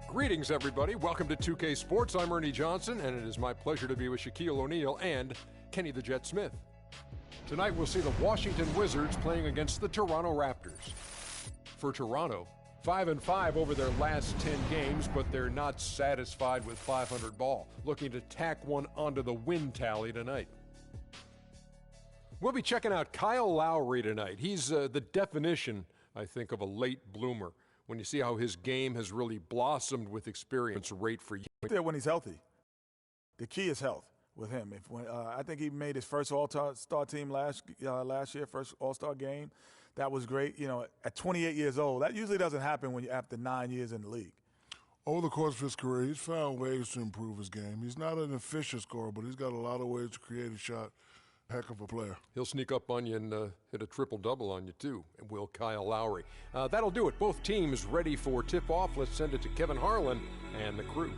Greetings, everybody. Welcome to 2K Sports. I'm Ernie Johnson, and it is my pleasure to be with Shaquille O'Neal and Kenny the Jet Smith. Tonight, we'll see the Washington Wizards playing against the Toronto Raptors. For Toronto, 5-5 over their last 10 games, but they're not satisfied with 500 ball, looking to tack one onto the win tally tonight. We'll be checking out Kyle Lowry tonight. He's the definition, I think, of a late bloomer. When you see how his game has really blossomed with experience rate for you. There when he's healthy. The key is health with him. I think he made his first All-Star team last year, first All-Star game. That was great. You know, at 28 years old, that usually doesn't happen when you're after 9 years in the league. Over the course of his career, he's found ways to improve his game. He's not an efficient scorer, but he's got a lot of ways to create a shot. Heck of a player. He'll sneak up on you and hit a triple-double on you, too, and will Kyle Lowry. That'll do it. Both teams ready for tip-off. Let's send it to Kevin Harlan and the crew.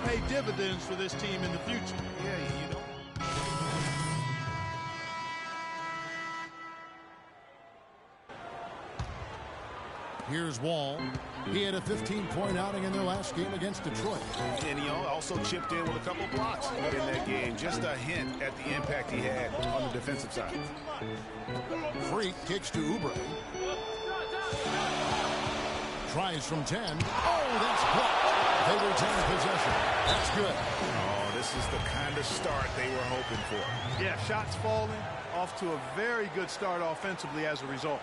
Pay dividends for this team in the future. Yeah, you know. Here's Wall. He had a 15-point outing in their last game against Detroit. And he also chipped in with a couple blocks in that game. Just a hint at the impact he had on the defensive side. Freak kicks to Oubre. Tries from 10. Oh, that's blocked. They retain possession. That's good. Oh, this is the kind of start they were hoping for. Yeah, shots falling, off to a very good start offensively as a result.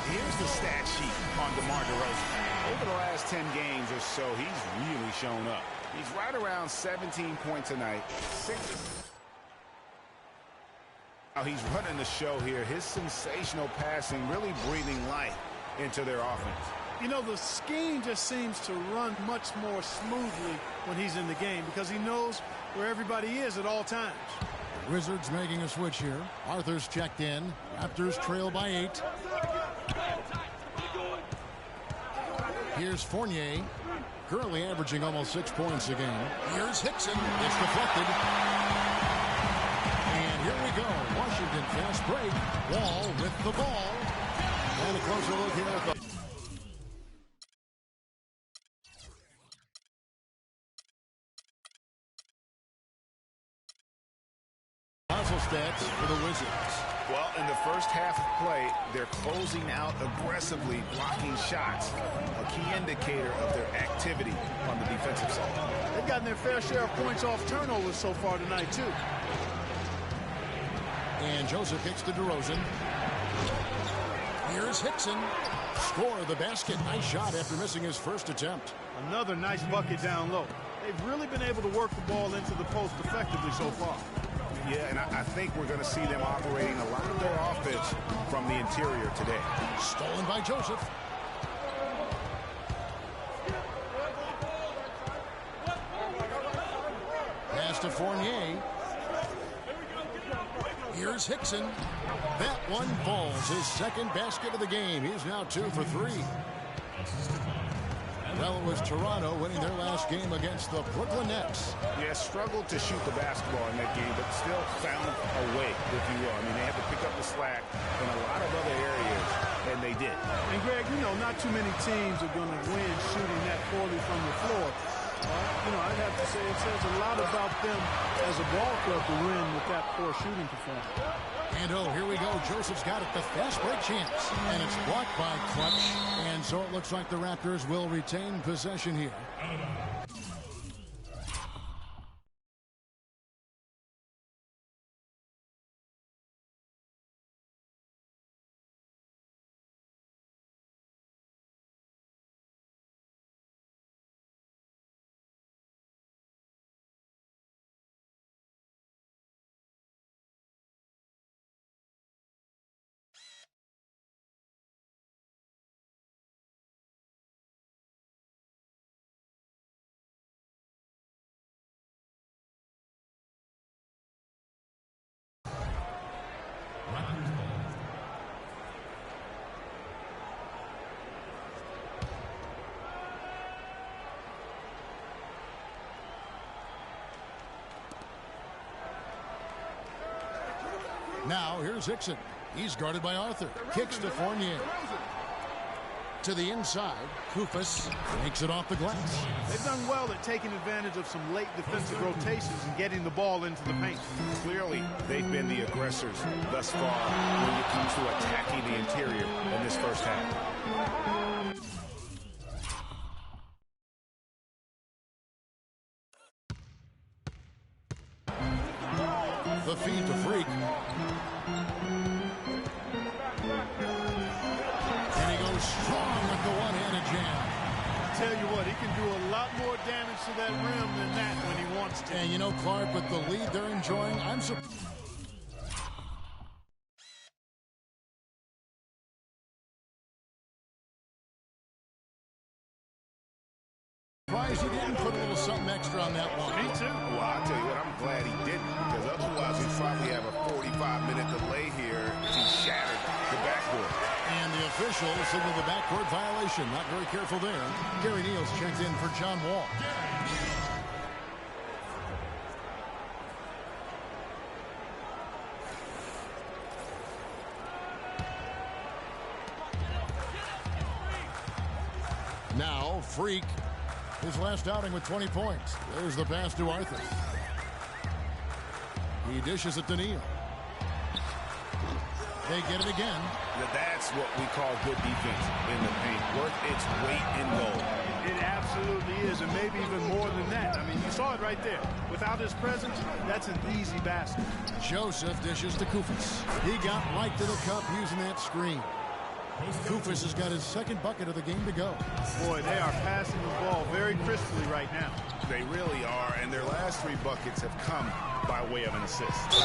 Here's the stat sheet on DeMar DeRozan. Over the last 10 games or so, he's really shown up. He's right around 17 points a night. Now he's running the show here. His sensational passing really breathing life into their offense. You know, the scheme just seems to run much more smoothly when he's in the game because he knows where everybody is at all times. Wizards making a switch here. Arthur's checked in. Raptors trail by 8. Here's Fournier, currently averaging almost 6 points a game. Here's Hickson. It's deflected. And here we go. Washington fast break. Wall with the ball. And a closer look here at the... stats for the Wizards. Well, in the first half of play, they're closing out aggressively, blocking shots, a key indicator of their activity on the defensive side. gotten their fair share of points off turnovers so far tonight, too. And Joseph kicks to DeRozan. Here's Hickson. Score the basket. Nice shot after missing his first attempt. Another nice bucket down low. They've really been able to work the ball into the post effectively so far. Yeah, and I think we're going to see them operating a lot of their offense from the interior today. Stolen by Joseph. Pass to Fournier. Here's Hickson. That one falls. His second basket of the game. He's now 2 for 3. Well, it was Toronto winning their last game against the Brooklyn Nets. Yeah, struggled to shoot the basketball in that game, but still found a way, if you will. I mean, they had to pick up the slack in a lot of other areas, and they did. And, Greg, you know, not too many teams are going to win shooting that poorly from the floor. You know, I'd have to say it says a lot about them as a ball club to win with that poor shooting performance. And oh, here we go. Joseph's got it. The fast break chance. And it's blocked by Clutch. And so it looks like the Raptors will retain possession here. Now, here's Hickson. He's guarded by Arthur. Kicks to Fournier. To the inside, Koufos makes it off the glass. They've done well at taking advantage of some late defensive rotations and getting the ball into the paint. Clearly, they've been the aggressors thus far when it comes to attacking the interior in this first half. The feed to Freak. And he goes strong with the one-handed jam. I tell you what, he can do a lot more damage to that rim than that when he wants to. And you know, Clark, with the lead they're enjoying, I'm surprised he didn't put a little something extra on that one. Me too. Well, I'll tell you what, I'm glad he didn't, because otherwise we'd probably have a 45-minute delay here if he shattered the backboard. And the official signaled the backcourt violation. Not very careful there. Gary Neal's checked in for John Wall. Now, Freak, his last outing with 20 points. There's the pass to Arthur. He dishes it to Neal. They get it again. That's what we call good defense in the paint. Worth its weight in gold. It absolutely is, and maybe even more than that. I mean, you saw it right there. Without his presence, that's an easy basket. Joseph dishes to Koufos. He got right to the cup using that screen. Koufos has got his second bucket of the game to go. Boy, they are passing the ball very crisply right now. They really are, and their last 3 buckets have come by way of an assist.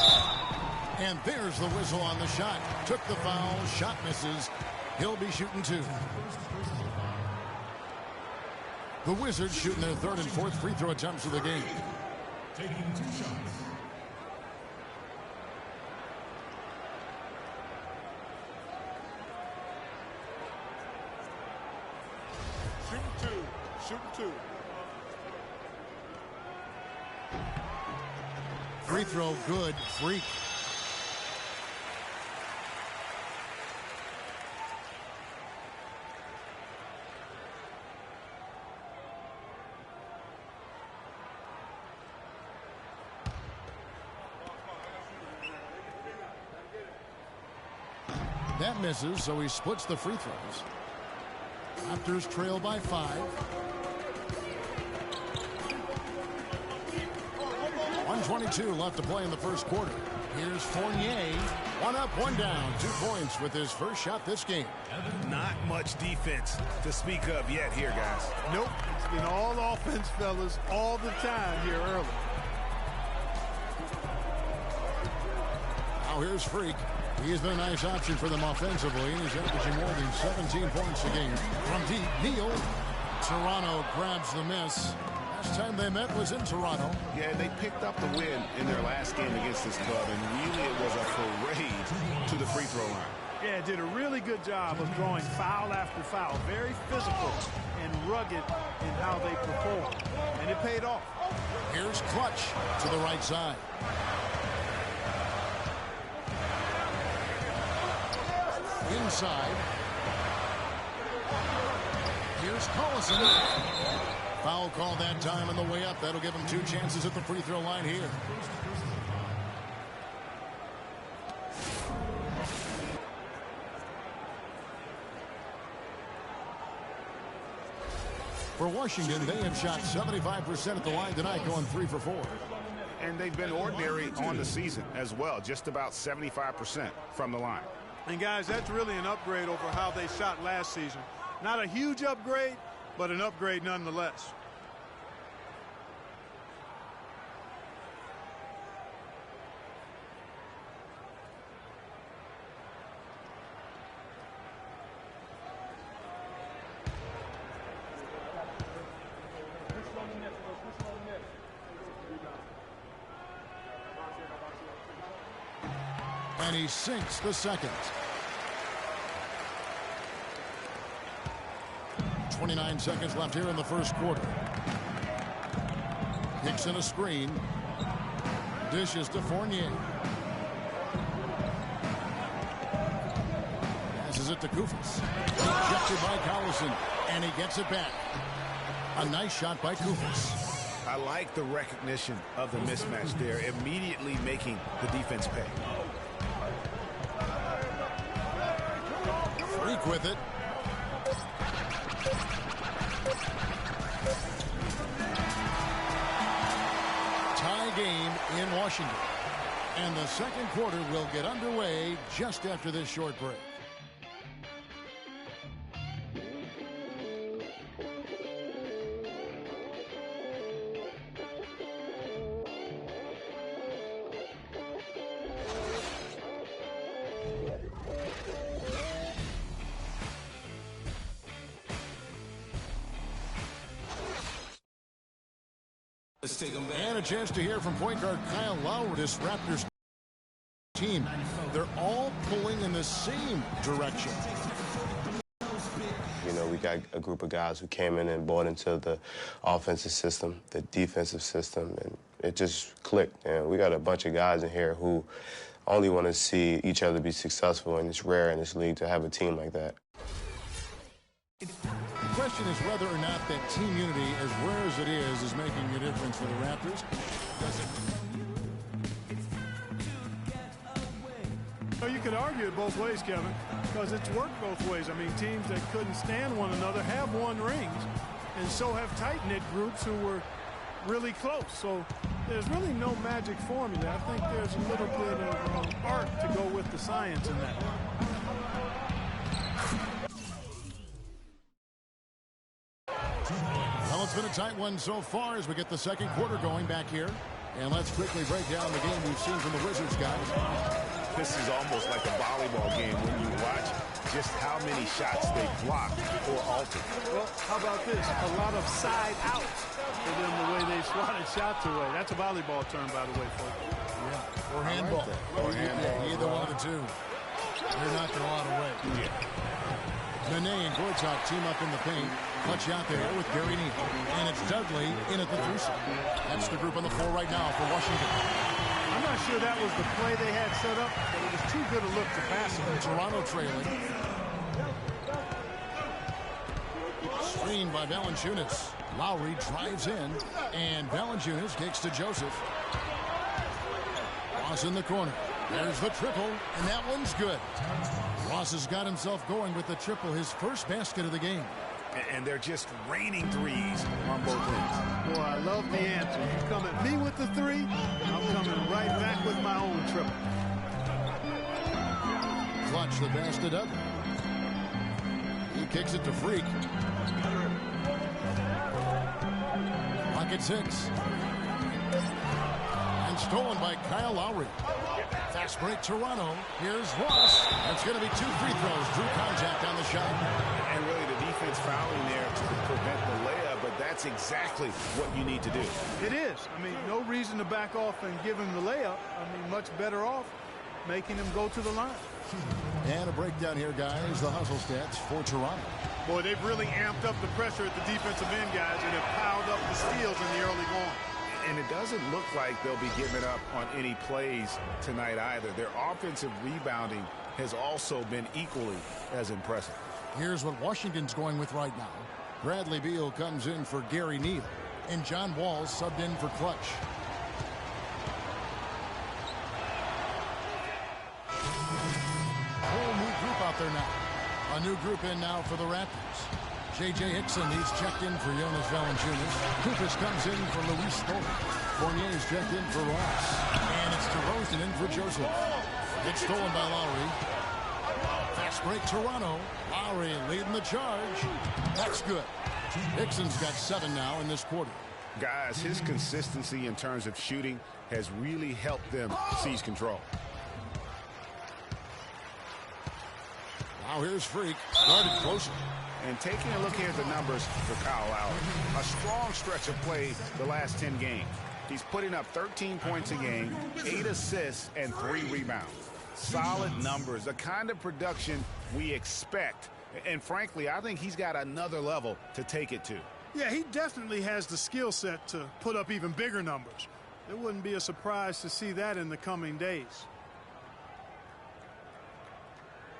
And there's the whistle on the shot. Took the foul, shot misses. He'll be shooting 2. The Wizards shooting their 3rd and 4th free throw attempts of the game. Taking 2 shots. Shooting two. Free throw good. Freak. That misses, so he splits the free throws. Raptors trail by 5. 2:22 left to play in the first quarter. Here's Fournier. One up, one down. 2 points with his first shot this game. Not much defense to speak of yet here, guys. Nope. It's been all offense, fellas, all the time here early. Now here's Freak. He's been a nice option for them offensively. He's averaging more than 17 points a game. From deep, Neal. Toronto grabs the miss. Last time they met was in Toronto. Yeah, they picked up the win in their last game against this club, and really it was a parade to the free throw line. Yeah, did a really good job of drawing foul after foul. Very physical and rugged in how they perform. And it paid off. Here's Clutch to the right side. Inside. Here's Collison. Foul call that time on the way up. That'll give him 2 chances at the free throw line here. For Washington, they have shot 75% at the line tonight, going 3 for 4. And they've been ordinary on the season as well, just about 75% from the line. And, guys, that's really an upgrade over how they shot last season. Not a huge upgrade, but an upgrade nonetheless. And he sinks the second. 29 seconds left here in the first quarter. Kicks in a screen. Dishes to Fournier. Passes it to Koufos. Rejected by Collison. And he gets it back. A nice shot by Koufos. I like the recognition of the mismatch there, immediately making the defense pay. Freak with it. Tie game in Washington. And the second quarter will get underway just after this short break. And a chance to hear from point guard Kyle Lowry. This Raptors team, they're all pulling in the same direction. You know, we got a group of guys who came in and bought into the offensive system, the defensive system, and it just clicked. And we got a bunch of guys in here who only want to see each other be successful, and it's rare in this league to have a team like that. The question is whether or not that team unity, as rare as it is making a difference for the Raptors. Well, you could argue it both ways, Kevin, because it's worked both ways. I mean, teams that couldn't stand one another have won rings, and so have tight-knit groups who were really close. So there's really no magic formula. I think there's a little bit of art to go with the science in that. Well, it's been a tight one so far as we get the second quarter going back here. And let's quickly break down the game we've seen from the Wizards, guys. This is almost like a volleyball game when you watch just how many shots they blocked or altered. Well, how about this? A lot of side outs for them the way they swatted shots away. That's a volleyball term, by the way, folks. Yeah, or handball. Or handball. Either one of the two. They're knocking a lot away. Yeah. Nene and Gortat team up in the paint. Clutch out there with Gary Neal. And it's Dudley in at the 3 spot. That's the group on the floor right now for Washington. I'm not sure that was the play they had set up, but it was too good a look to pass it. Toronto trailing. Screen by Valanciunas. Lowry drives in, and Valanciunas kicks to Joseph. Ross in the corner. There's the triple, and that one's good. Ross has got himself going with the triple, his first basket of the game. And they're just raining threes on both ends. Boy, I love the answer. You come at me with the three, I'm coming right back with my own triple. Clutch the pass to Dudley. He kicks it to Freak. Pocket 6. And stolen by Kyle Lowry. Fast break Toronto. Here's Ross. That's going to be 2 free throws. Drew contact on the shot. And really the defense fouling there to prevent the layup, but that's exactly what you need to do. It is. I mean, no reason to back off and give him the layup. I mean, much better off making him go to the line. And a breakdown here, guys. The hustle stats for Toronto. Boy, they've really amped up the pressure at the defensive end, guys, and have piled up the steals in the early going. And it doesn't look like they'll be giving up on any plays tonight either. Their offensive rebounding has also been equally as impressive. Here's what Washington's going with right now. Bradley Beal comes in for Gary Neal, and John Wall subbed in for Clutch. Whole new group out there now. A new group in now for the Raptors. J.J. Hickson, he's checked in for Jonas Valanciunas. Kupis comes in for Luis Stoller. Fournier's checked in for Ross. And it's DeRozan in for Joseph. It's stolen by Lowry. Fast break Toronto. Lowry leading the charge. That's good. Hickson's got 7 now in this quarter. Guys, his consistency in terms of shooting has really helped them seize control. Now here's Freak. Started closer. And taking a look here at the numbers for Kyle Lowry. A strong stretch of play the last 10 games. He's putting up 13 points a game, 8 assists, and 3 rebounds. Solid numbers, the kind of production we expect. And frankly, I think he's got another level to take it to. Yeah, he definitely has the skill set to put up even bigger numbers. It wouldn't be a surprise to see that in the coming days.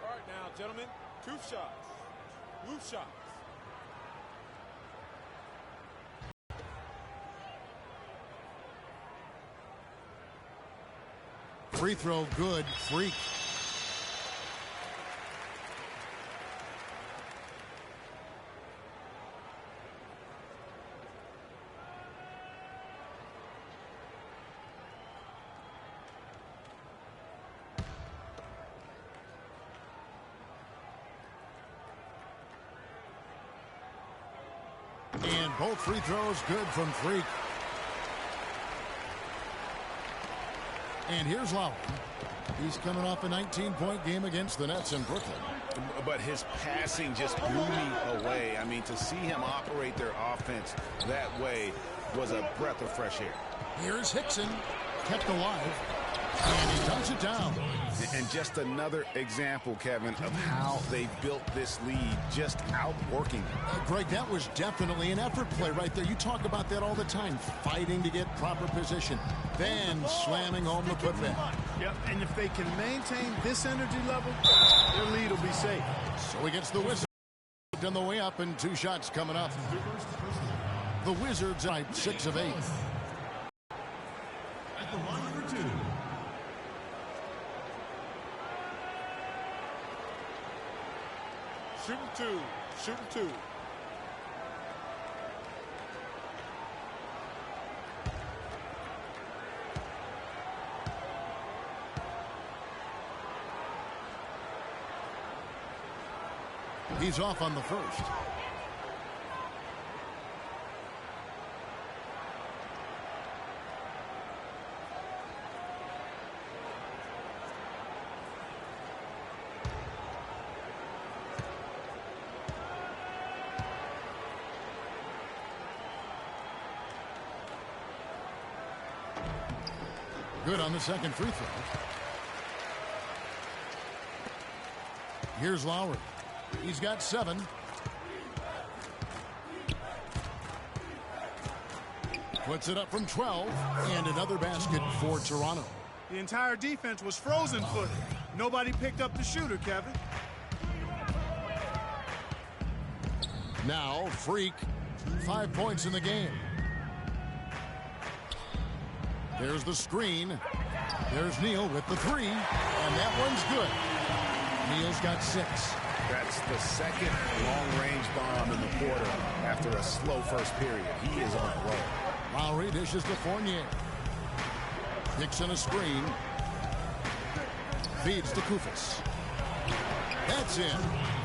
All right now, gentlemen, 2 shots. Loose shots. Free throw good. Freak. And both free throws good from Freak. And here's Lowry. He's coming off a 19-point game against the Nets in Brooklyn. But his passing just blew me away. I mean, to see him operate their offense that way was a breath of fresh air. Here's Hickson, kept alive, and he dumps it down. And just another example, Kevin, of how they built this lead, just outworking them. Greg, that was definitely an effort play right there. You talk about that all the time, fighting to get proper position, then slamming home the putback. Yep, and if they can maintain this energy level, their lead will be safe. So he gets the Wizards on the way up, and 2 shots coming up. The Wizards are 6 of 8. At the line for 2. Shooting 2. Shooting 2. He's off on the first. Good on the second free throw. Here's Lowry. He's got 7. Puts it up from 12. And another basket for Toronto. The entire defense was frozen-footed. Nobody picked up the shooter, Kevin. Now, Freak. 5 points in the game. There's the screen. There's Neal with the 3. And that one's good. Neal's got 6. That's the second long-range bomb in the quarter after a slow first period. He is on a roll. Lowry dishes to Fournier. Kicks in a screen. Feeds to Koufos. That's in.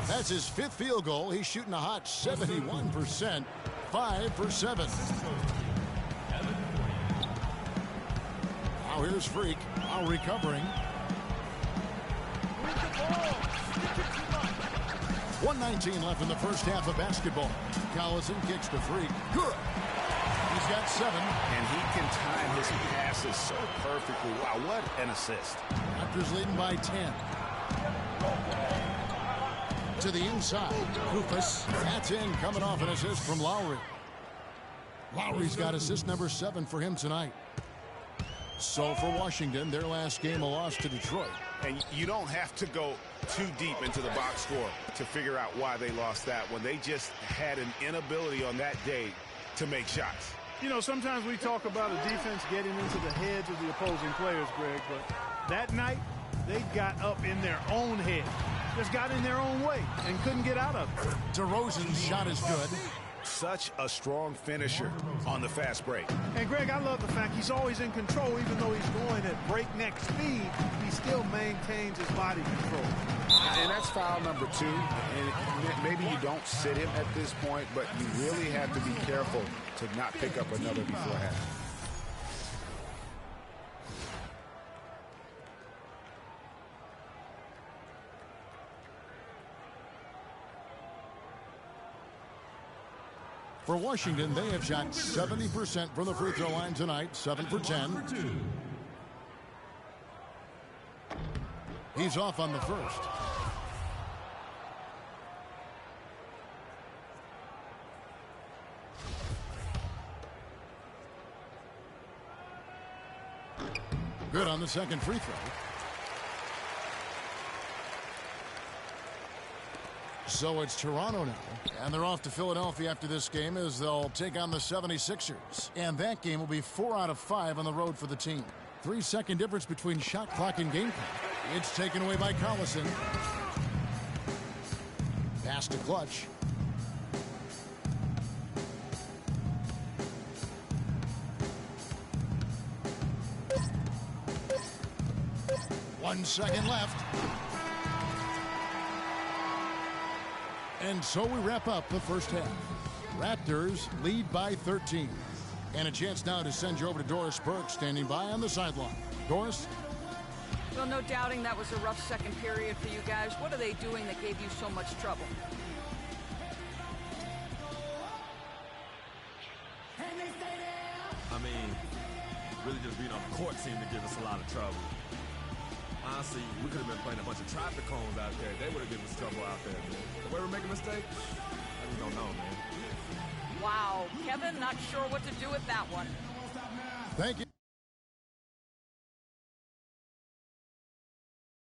That's his 5th field goal. He's shooting a hot 71%. 5 for 7. Now here's Freak. Now recovering. 1:19 left in the first half of basketball. Collison kicks to Freak. Good. He's got 7. And he can time his passes so perfectly. Wow, what an assist. Raptors leading by 10. To the inside. Koufos. That's in, coming off an assist from Lowry. Lowry's got assist number 7 for him tonight. So for Washington, their last game a loss to Detroit. And you don't have to go too deep into the box score to figure out why they lost that when they just had an inability on that day to make shots. You know, sometimes we talk about a defense getting into the heads of the opposing players, Greg, but that night they got up in their own head. Just got in their own way and couldn't get out of it. DeRozan's shot is good. Such a strong finisher on the fast break. And Greg, I love the fact he's always in control. Even though he's going at breakneck speed, he still maintains his body control. And that's foul number 2. And maybe you don't sit him at this point, but you really have to be careful to not pick up another beforehand. For Washington, they have shot 70% from the free throw line tonight, 7 for 10. He's off on the first. Good on the second free throw. So it's Toronto now, and they're off to Philadelphia after this game as they'll take on the 76ers. And that game will be 4 out of 5 on the road for the team. 3-second difference between shot clock and game clock. It's taken away by Collison. Pass to Clutch. One second left. And so we wrap up the first half. Raptors lead by 13. And a chance now to send you over to Doris Burke, standing by on the sideline. Doris? Well, no doubting that was a rough second period for you guys. What are they doing that gave you so much trouble? I mean, really just being on the court seemed to give us a lot of trouble. Honestly, we could have been playing a bunch of traffic cones out there. They would have given us trouble out there. The way we're making mistakes, I just don't know, man. Wow, Kevin, not sure what to do with that one. Thank you.